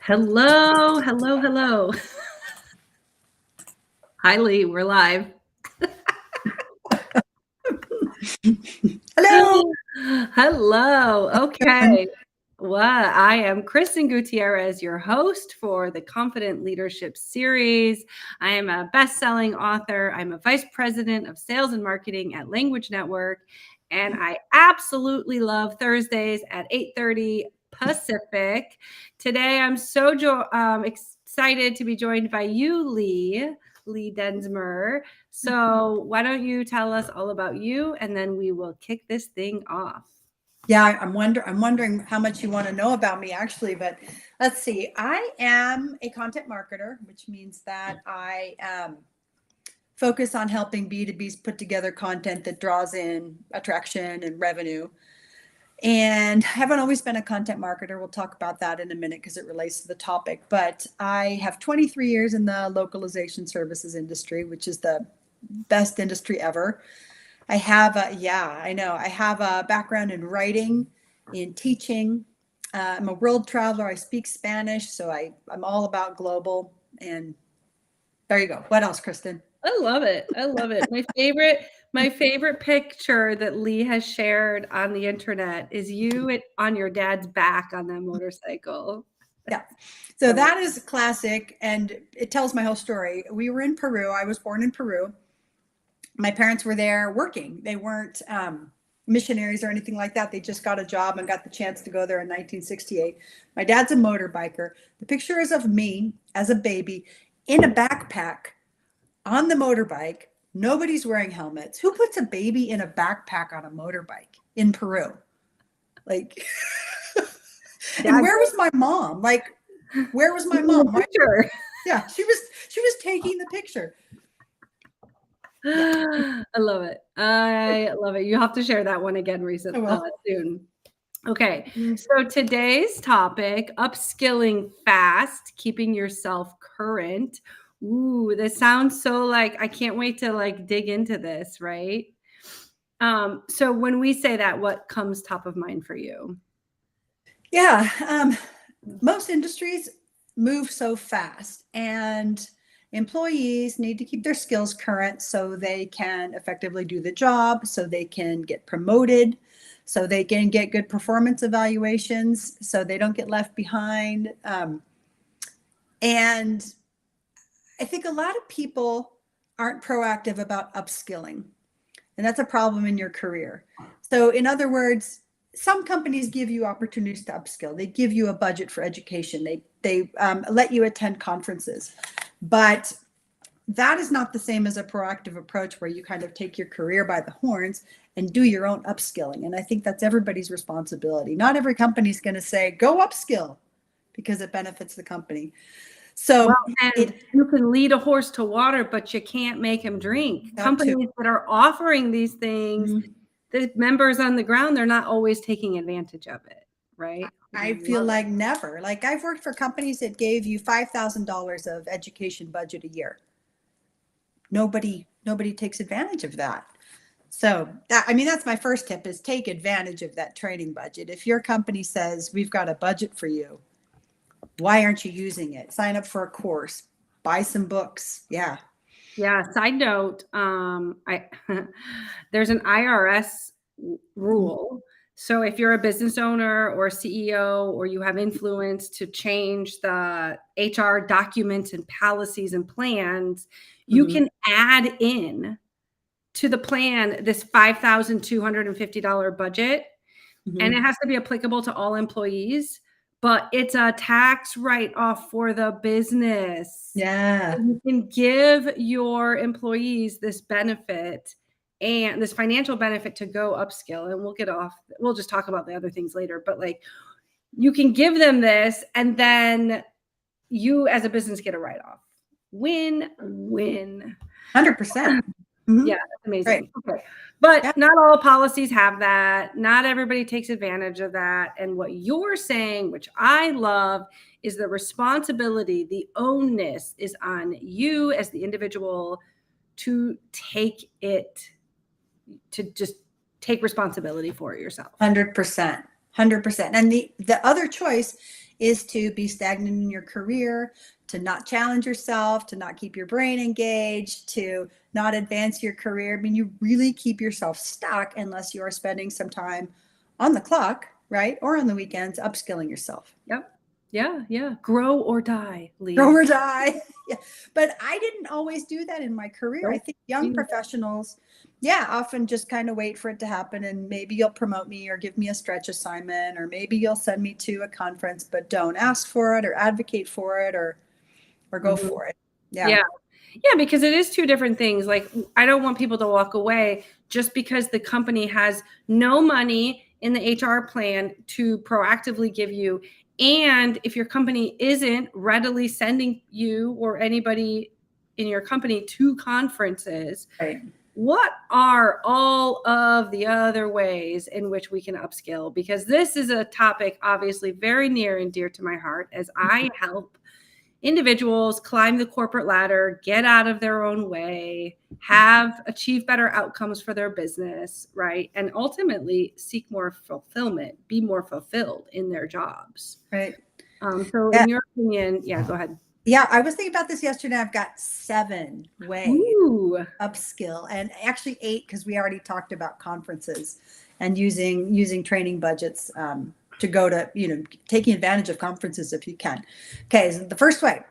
Hello, hello, hello. Hi, Lee. We're live. Hello. Hello. Okay. Well, I am Kristen Gutierrez, your host for the Confident Leadership Series. I am a best-selling author. I'm a vice president of sales and marketing at Language Network, and I absolutely love Thursdays at 8:30 Pacific. Today, I'm so excited to be joined by you, Lee Densmer. So why don't you tell us all about you, and then we will kick this thing off. Yeah, I'm wondering how much you want to know about me actually, but let's see. I am a content marketer, which means that I focus on helping B2Bs put together content that draws in attraction and revenue. And I haven't always been a content marketer. We'll talk about that in a minute because it relates to the topic. But I have 23 years in the localization services industry, which is the best industry ever. I have a background in writing, in teaching. I'm a world traveler. I speak Spanish, so I'm all about global. And there you go. What else, Kristen? I love it. I love it. My favorite picture that Lee has shared on the internet is you on your dad's back on that motorcycle. Yeah. So that is classic, and it tells my whole story. We were in Peru. I was born in Peru. My parents were there working. They weren't missionaries or anything like that. They just got a job and got the chance to go there in 1968. My dad's a motorbiker. The picture is of me as a baby in a backpack on the motorbike. Nobody's wearing helmets. Who puts a baby in a backpack on a motorbike in Peru? Like, and where was my mom? Like, where was my mom? Yeah, she was taking the picture. I love it. I love it. You have to share that one again soon. Okay, so today's topic, upskilling fast, keeping yourself current. Ooh, this sounds so like I can't wait to dig into this, right? So when we say that, what comes top of mind for you? Yeah, most industries move so fast, and employees need to keep their skills current so they can effectively do the job, so they can get promoted, so they can get good performance evaluations, so they don't get left behind. And I think a lot of people aren't proactive about upskilling, and that's a problem in your career. So in other words, some companies give you opportunities to upskill. They give you a budget for education. They let you attend conferences, but that is not the same as a proactive approach where you kind of take your career by the horns and do your own upskilling. And I think that's everybody's responsibility. Not every company is going to say, go upskill because it benefits the company. So you can lead a horse to water, but you can't make him drink. Companies that are offering these things, the members on the ground, they're not always taking advantage of it, right? I feel like never. Like I've worked for companies that gave you $5,000 of education budget a year. Nobody takes advantage of that. So that's my first tip, is take advantage of that training budget. If your company says we've got a budget for you, why aren't you using it? Sign up for a course, buy some books. Yeah. Side note, there's an IRS rule. So if you're a business owner or a CEO, or you have influence to change the HR documents and policies and plans, you can add in to the plan this $5,250 budget, and it has to be applicable to all employees, but it's a tax write-off for the business. Yeah. So you can give your employees this benefit and this financial benefit to go upskill, and we'll just talk about the other things later, but you can give them this, and then you as a business get a write-off. Win-win. 100%. Yeah, that's amazing. Right. Okay. But not all policies have that. Not everybody takes advantage of that. And what you're saying, which I love, is the responsibility, the onus is on you as the individual to just take responsibility for it yourself. 100%. 100%. And the other choice is to be stagnant in your career, to not challenge yourself, to not keep your brain engaged, to not advance your career. I mean, you really keep yourself stuck unless you are spending some time on the clock, right? Or on the weekends, upskilling yourself. Yep. Yeah. Yeah. Grow or die, Grow Lee. or die. Yeah. But I didn't always do that in my career. I Nope. think young professionals, yeah, often just kind of wait for it to happen. And maybe you'll promote me or give me a stretch assignment, or maybe you'll send me to a conference, but don't ask for it or advocate for it or go Mhm. for it. Yeah. Yeah, because it is two different things. Like, I don't want people to walk away just because the company has no money in the HR plan to proactively give you. And if your company isn't readily sending you or anybody in your company to conferences, Right. what are all of the other ways in which we can upskill? Because this is a topic obviously very near and dear to my heart as I help individuals climb the corporate ladder, get out of their own way, achieve better outcomes for their business, right? And ultimately seek more fulfillment, be more fulfilled in their jobs. Right. So Yeah. in your opinion, yeah, go ahead. Yeah, I was thinking about this yesterday. I've got 7 ways Ooh. upskill, and actually 8 because we already talked about conferences and using training budgets to go to, taking advantage of conferences if you can. Okay, so the first way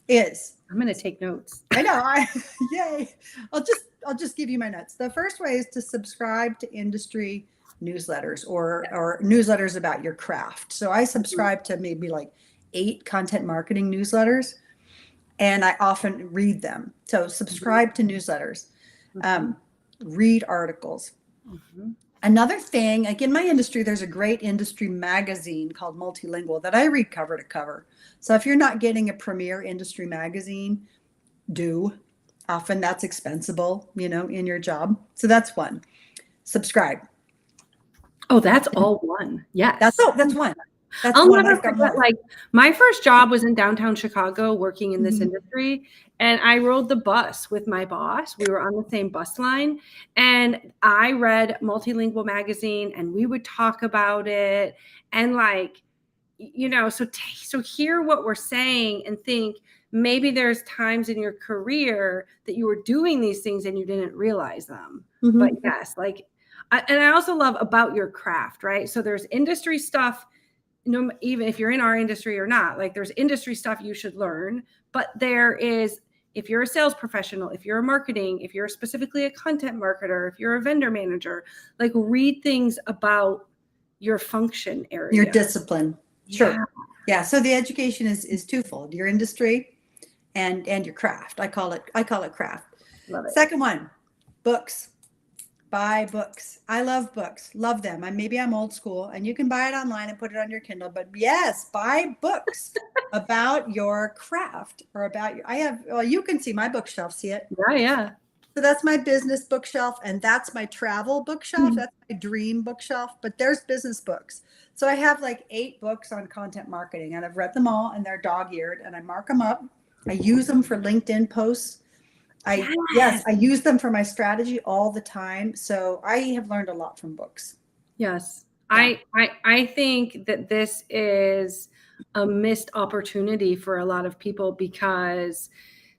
is, I'm going to take notes. I know, yay. I'll just give you my notes. The first way is to subscribe to industry newsletters or newsletters about your craft. So I subscribe to maybe like 8 content marketing newsletters, and I often read them. So subscribe to newsletters, read articles. Another thing, like in my industry, there's a great industry magazine called Multilingual that I read cover to cover. So if you're not getting a premier industry magazine, do. Often that's expensible, in your job. So that's one. Subscribe. Oh, that's all one. Yes. That's one. That's I'll one. never I've got forget, more. like, my first job was in downtown Chicago working in this industry, and I rode the bus with my boss. We were on the same bus line, and I read Multilingual magazine, and we would talk about it, and like, so hear what we're saying and think maybe there's times in your career that you were doing these things and you didn't realize them. But yes, like, and I also love about your craft, right? So there's industry stuff, even if you're in our industry or not, like there's industry stuff you should learn, but there is, if you're a sales professional, if you're a marketing, if you're specifically a content marketer, if you're a vendor manager, like read things about your function area. Your discipline. Sure. Yeah. Yeah. So the education is twofold: your industry and your craft. I call it craft. Love it. Second one, books. Buy books. I love books. Love them. Maybe I'm old school, and you can buy it online and put it on your Kindle. But yes, buy books about your craft or about your. Well, you can see my bookshelf. See it? Yeah. So that's my business bookshelf, and that's my travel bookshelf. That's my dream bookshelf. But there's business books. So I have like 8 books on content marketing, and I've read them all, and they're dog-eared, and I mark them up. I use them for LinkedIn posts. Yes, I use them for my strategy all the time. So I have learned a lot from books. Yes. Yeah. I think that this is a missed opportunity for a lot of people, because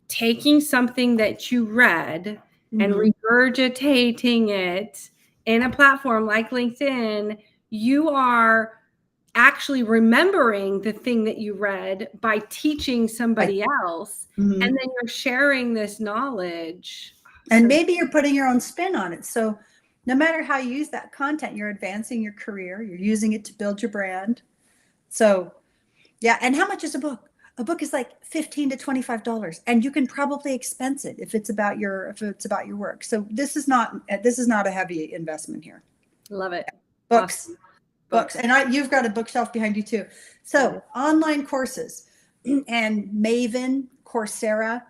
taking something that you read and regurgitating it in a platform like LinkedIn, you are actually remembering the thing that you read by teaching somebody else. And then you're sharing this knowledge. And maybe you're putting your own spin on it. So no matter how you use that content, you're advancing your career. You're using it to build your brand. So yeah. And how much is a book? A book is like $15 to $25, and you can probably expense it if it's about your work. So this is not a heavy investment here. Love it. Books. Awesome. Books. And you've got a bookshelf behind you too. So online courses and Maven, Coursera.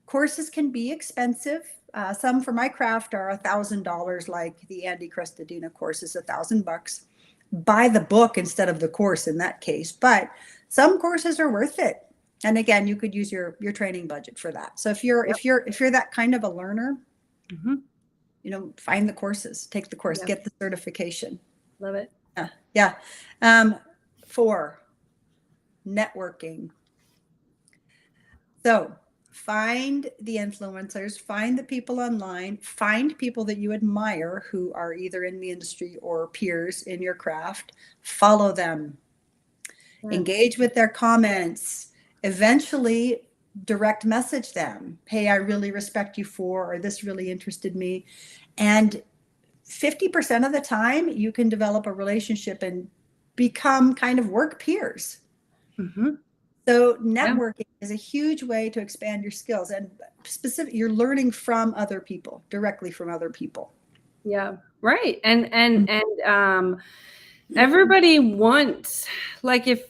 Courses can be expensive. Some for my craft are $1,000, like the Andy Crestodina course is $1,000. Buy the book instead of the course in that case. But some courses are worth it. And again, you could use your training budget for that. So if you're that kind of a learner, find the courses, take the course, get the certification. Love it. Yeah. 4, networking. So find the influencers, find the people online, find people that you admire who are either in the industry or peers in your craft, follow them, engage with their comments, eventually direct message them. Hey, I really respect you for, or this really interested me. And 50% of the time, you can develop a relationship and become kind of work peers. Mm-hmm. So networking is a huge way to expand your skills, and you're learning from other people, directly from other people. Yeah, right. And everybody wants, like, if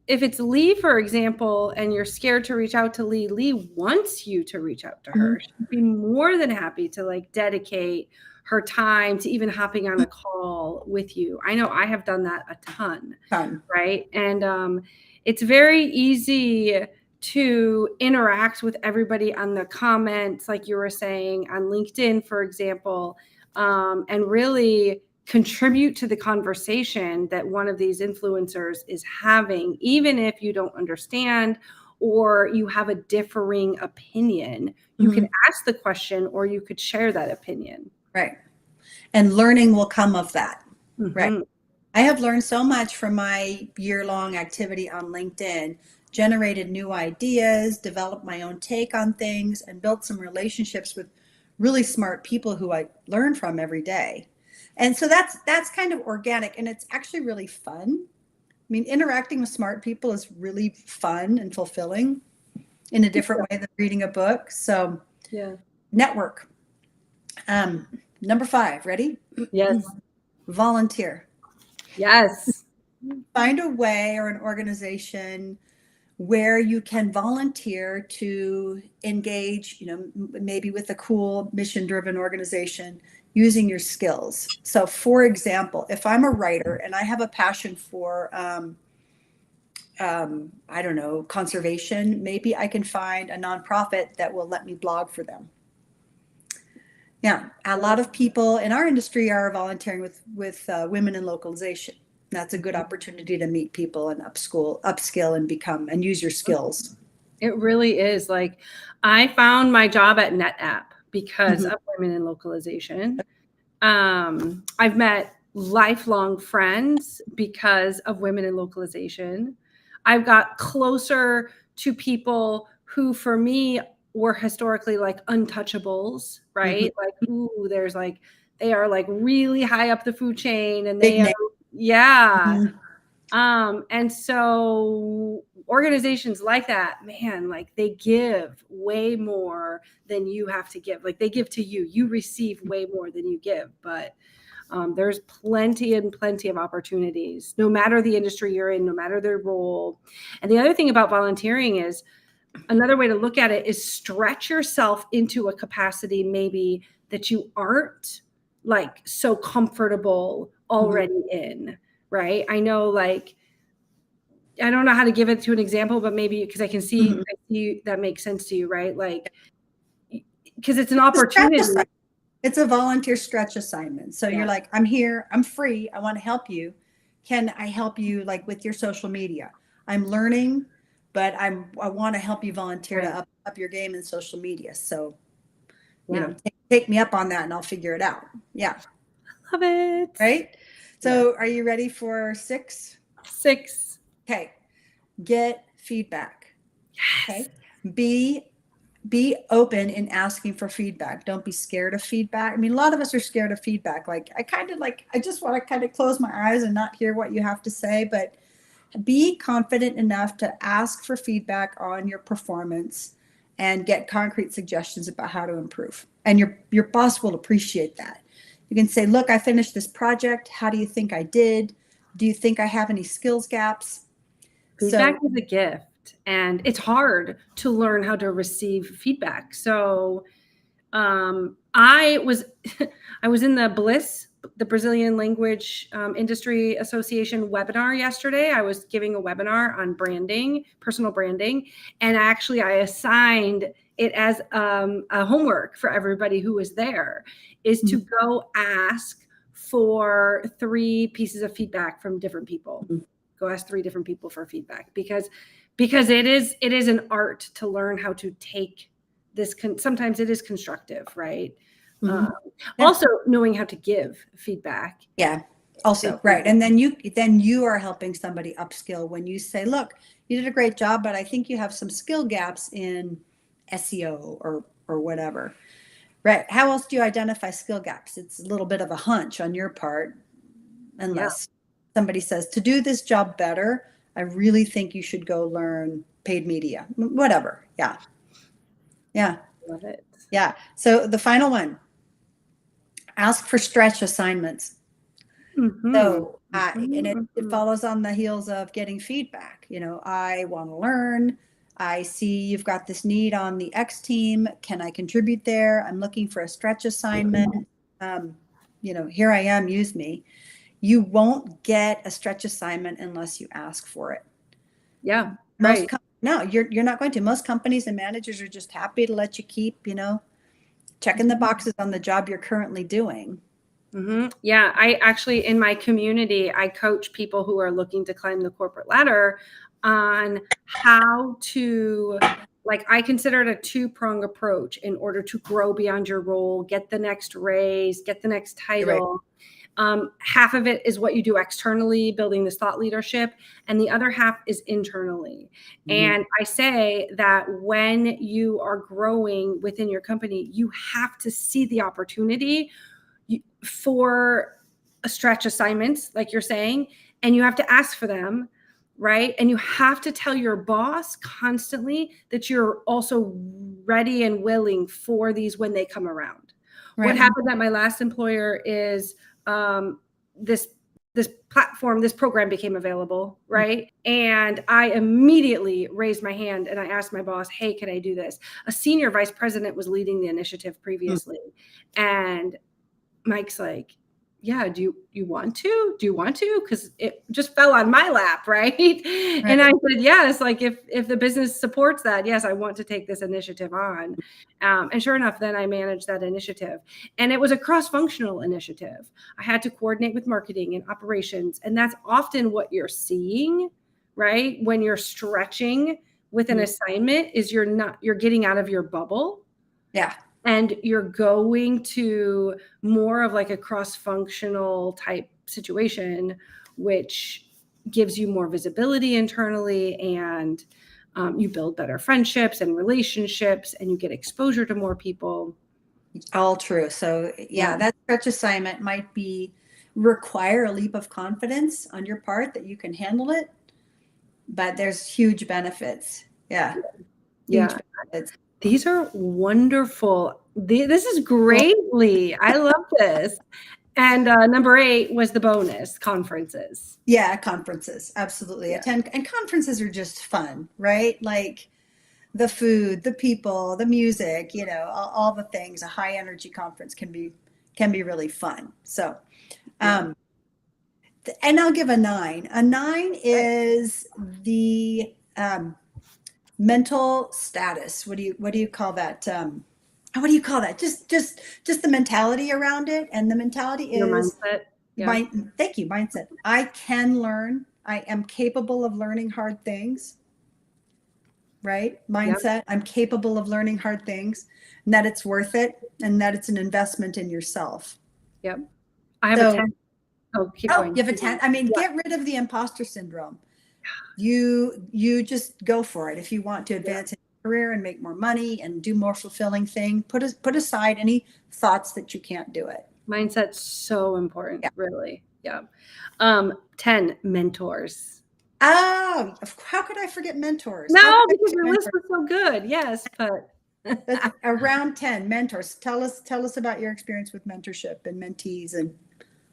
it's Lee, for example, and you're scared to reach out to Lee, Lee wants you to reach out to her. She'd be more than happy to like dedicate her time to even hopping on a call with you. I know I have done that a ton. Right. And it's very easy to interact with everybody on the comments, like you were saying on LinkedIn, for example, and really contribute to the conversation that one of these influencers is having, even if you don't understand or you have a differing opinion. You can ask the question or you could share that opinion. Right. And learning will come of that. Mm-hmm. Right. I have learned so much from my year-long activity on LinkedIn, generated new ideas, developed my own take on things, and built some relationships with really smart people who I learn from every day. And so that's kind of organic, and it's actually really fun. I mean, interacting with smart people is really fun and fulfilling in a different way than reading a book. So yeah. Network. Number 5, ready? Yes. Volunteer. Yes. Find a way or an organization where you can volunteer to engage, maybe with a cool mission-driven organization using your skills. So for example, if I'm a writer and I have a passion for, I don't know, conservation, maybe I can find a nonprofit that will let me blog for them. Yeah, a lot of people in our industry are volunteering with women in localization. That's a good opportunity to meet people and upskill and become and use your skills. It really is. Like, I found my job at NetApp because of women in localization. I've met lifelong friends because of women in localization. I've got closer to people who, for me, were historically like untouchables, right? Like, ooh, there's like, they are like really high up the food chain and they are, yeah. And so organizations like that, man, like they give way more than you have to give. Like they give to you, you receive way more than you give. But there's plenty and plenty of opportunities, no matter the industry you're in, no matter their role. And the other thing about volunteering is, another way to look at it is stretch yourself into a capacity maybe that you aren't like so comfortable already in, right? I know, like, I don't know how to give it to an example, but maybe because I see that makes sense to you, right? Like, because it's an opportunity. It's a volunteer stretch assignment. So you're like, I'm here, I'm free, I want to help you. Can I help you like with your social media? I'm learning, but I want to help you volunteer to up your game in social media. So, take me up on that and I'll figure it out. Yeah. I love it. Right? So are you ready for 6? 6. Okay. Get feedback. Yes. Okay. Be open in asking for feedback. Don't be scared of feedback. I mean, a lot of us are scared of feedback. Like, I just want to kind of close my eyes and not hear what you have to say, but be confident enough to ask for feedback on your performance and get concrete suggestions about how to improve. And your boss will appreciate that. You can say, look, I finished this project. How do you think I did? Do you think I have any skills gaps? Feedback is a gift. And it's hard to learn how to receive feedback. So I was in the BLIS, the Brazilian Language Industry Association webinar yesterday. I was giving a webinar on branding, personal branding, and actually I assigned it as a homework for everybody who was there, is to go ask for 3 pieces of feedback from different people. go ask 3 different people for feedback, because it is an art to learn how to take this. Sometimes it is constructive, right? Mm-hmm. Yeah. Also knowing how to give feedback. Yeah. Also, right. And then you are helping somebody upskill when you say, look, you did a great job, but I think you have some skill gaps in SEO or whatever. Right. How else do you identify skill gaps? It's a little bit of a hunch on your part, unless somebody says, to do this job better, I really think you should go learn paid media, whatever. Yeah. Yeah. Love it. Yeah. So the final one, ask for stretch assignments. Mm-hmm. So, and it follows on the heels of getting feedback. You know, I want to learn. I see you've got this need on the X team. Can I contribute there? I'm looking for a stretch assignment. You know, here I am, use me. You won't get a stretch assignment unless you ask for it. Yeah. Right. No, you're not going to. Most companies and managers are just happy to let you keep, you know, checking the boxes on the job you're currently doing. Mm-hmm. Yeah, I actually, in my community, I coach people who are looking to climb the corporate ladder on how to, like, I consider it a 2-prong approach in order to grow beyond your role, get the next raise, get the next title. Half of it is what you do externally, building this thought leadership, and the other half is internally. Mm-hmm. And I say that when you are growing within your company, you have to see the opportunity for a stretch assignments, like you're saying, and you have to ask for them, right? And you have to tell your boss constantly that you're also ready and willing for these when they come around. Right. What happened at my last employer is this platform, this program became available, right? And I immediately raised my hand and I asked my boss, hey, can I do this? A senior vice president was leading the initiative previously. And Mike's like, yeah, do you want to? Do you want to? Because it just fell on my lap, right? And I said, yes, like if the business supports that, yes, I want to take this initiative on. And sure enough, then I managed that initiative. And it was a cross-functional initiative. I had to coordinate with marketing and operations. And that's often what you're seeing, right? When you're stretching with an assignment is you're getting out of your bubble. Yeah. And you're going to more of like a cross-functional type situation, which gives you more visibility internally, and you build better friendships and relationships, and you get exposure to more people. All true. So yeah, that stretch assignment might require a leap of confidence on your part that you can handle it, but there's huge benefits. Yeah. Huge benefits. These are wonderful. This is greatly. I love this. And number 8 was the bonus, conferences. Yeah, conferences. Absolutely. Attend. And conferences are just fun, right? Like the food, the people, the music, you know, all the things. A high energy conference can be really fun. So, and I'll give a 9. A 9 is the mental status. What do you call that? What do you call that? Just the mentality around it. And the mentality is mindset. Yeah. Thank you, mindset. I can learn. I am capable of learning hard things. Right? Mindset. Yep. I'm capable of learning hard things, and that it's worth it, and that it's an investment in yourself. Yep. I have a 10. Oh, keep going. You have a 10. I mean, get rid of the imposter syndrome. You just go for it. If you want to advance in your career and make more money and do more fulfilling thing, put aside any thoughts that you can't do it. Mindset's so important, really. Yeah. 10, mentors. Oh, how could I forget mentors? No, because your list was so good. Yes, but around 10 mentors. Tell us about your experience with mentorship and mentees. And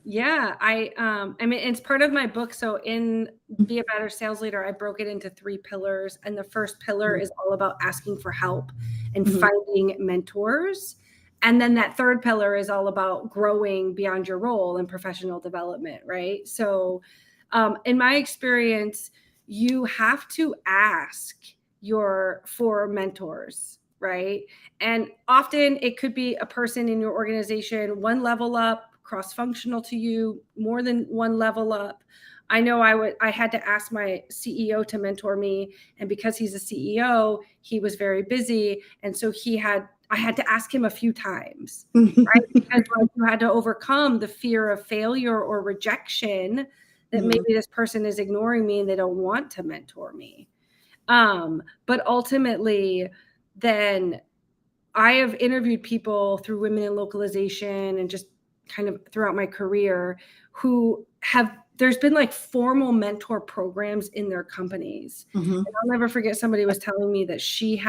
yeah, I mean, it's part of my book. So in Be a Better Sales Leader, I broke it into 3 pillars. And the first pillar is all about asking for help and finding mentors. And then that third pillar is all about growing beyond your role and professional development, right? So in my experience, you have to ask for mentors, right? And often it could be a person in your organization, one level up, cross-functional to you, more than one level up. I know I had to ask my CEO to mentor me, and because he's a CEO, he was very busy, and so I had to ask him a few times, right? Because like, you had to overcome the fear of failure or rejection that maybe this person is ignoring me and they don't want to mentor me. But ultimately, then I have interviewed people through Women in Localization and just kind of throughout my career who there's been like formal mentor programs in their companies. And I'll never forget, somebody was telling me that she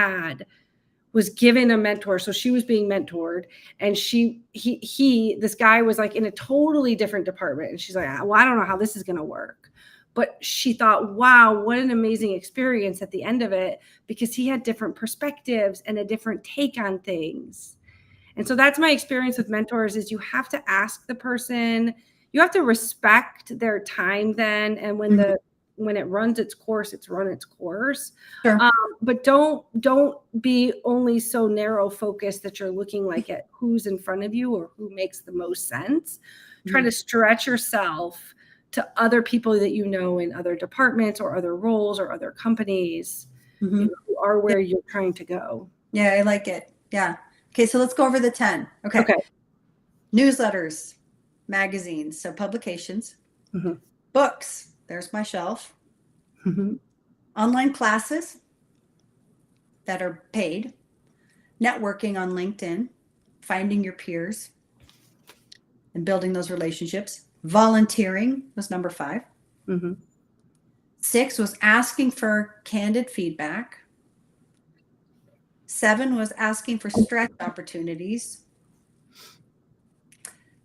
was given a mentor. So she was being mentored, and this guy was like in a totally different department. And she's like, well, I don't know how this is going to work. But she thought, wow, what an amazing experience at the end of it, because he had different perspectives and a different take on things. And so that's my experience with mentors, is you have to ask the person, you have to respect their time then. And when it runs its course, it's run its course. Sure. But don't be only so narrow focused that you're looking like at who's in front of you or who makes the most sense. Try to stretch yourself to other people that you know in other departments or other roles or other companies who are where you're trying to go. Yeah, I like it. Yeah. Okay, so let's go over the 10. Okay. Newsletters, magazines, so publications, books, there's my shelf, online classes that are paid, networking on LinkedIn, finding your peers and building those relationships, volunteering was number 5. 6 was asking for candid feedback. 7 was asking for stretch opportunities.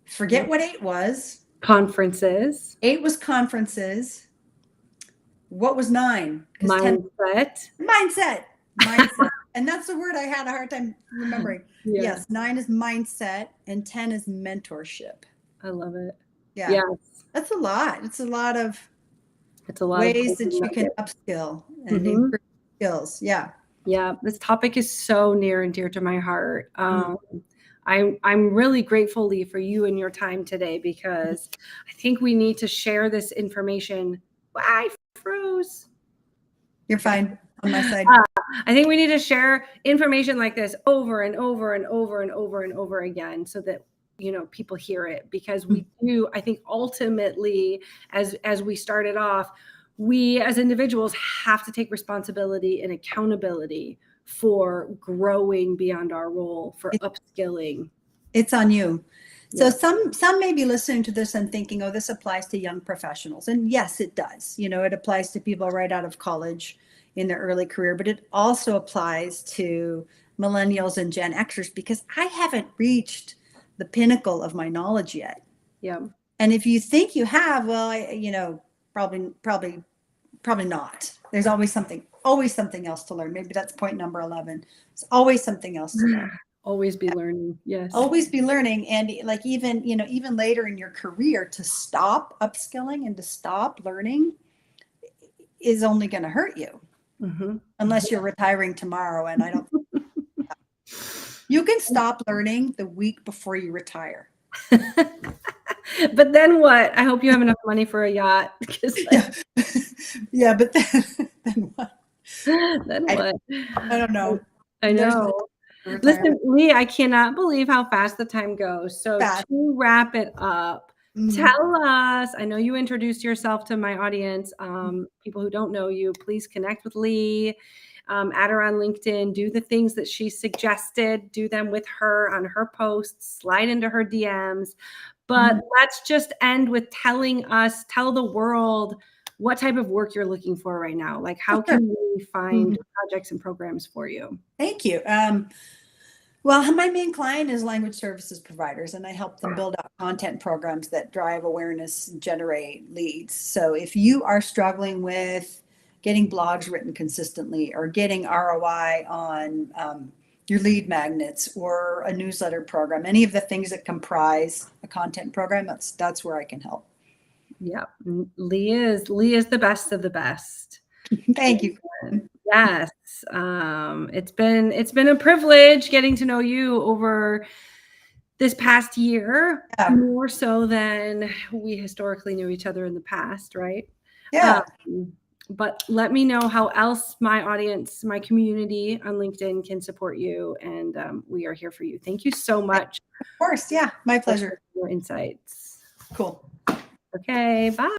Forget what 8 was. Conferences. 8 was conferences. What was 9? Mindset. Mindset. And that's the word I had a hard time remembering. Yes, 9 is mindset and 10 is mentorship. I love it. Yeah. Yes. That's a lot. It's a lot of ways that you can upskill and improve skills. Yeah. Yeah. This topic is so near and dear to my heart. I'm really grateful, Lee, for you and your time today, because I think we need to share this information. I froze. You're fine on my side. I think we need to share information like this over and over and over and over and over again, so that people hear it, because we do. I think ultimately, as we started off, we as individuals have to take responsibility and accountability for growing beyond our role, for upskilling. It's on you. So some may be listening to this and thinking, oh, this applies to young professionals. And yes, it does. It applies to people right out of college in their early career, but it also applies to millennials and Gen Xers, because I haven't reached the pinnacle of my knowledge yet. Yeah. And if you think you have, well, probably not. There's always something else to learn. Maybe that's point number 11. There's always something else to learn. Always be learning. Yes. Always be learning. And like, even later in your career, to stop upskilling and to stop learning is only going to hurt you. Unless you're retiring tomorrow. And I don't, you can stop learning the week before you retire. But then what? I hope you have enough money for a yacht. Yeah, but then what? Then what? I don't know. I know. Listen, Lee, I cannot believe how fast the time goes. So to wrap it up, tell us, I know you introduced yourself to my audience. People who don't know you, please connect with Lee, add her on LinkedIn, do the things that she suggested, do them with her on her posts, slide into her DMs. But let's just end with tell the world what type of work you're looking for right now. Like, how can we find projects and programs for you? Thank you. Well, my main client is language services providers, and I help them build out content programs that drive awareness and generate leads. So if you are struggling with getting blogs written consistently, or getting ROI on your lead magnets, or a newsletter program, any of the things that comprise a content program, that's where I can help. Yeah. Lee is the best of the best. Thank you. Yes. It's been a privilege getting to know you over this past year, Yeah. more so than we historically knew each other in the past, right? Yeah. But let me know how else my audience, my community on LinkedIn can support you. And we are here for you. Thank you so much. Of course. Yeah. My pleasure. For your insights. Cool. Okay. Bye.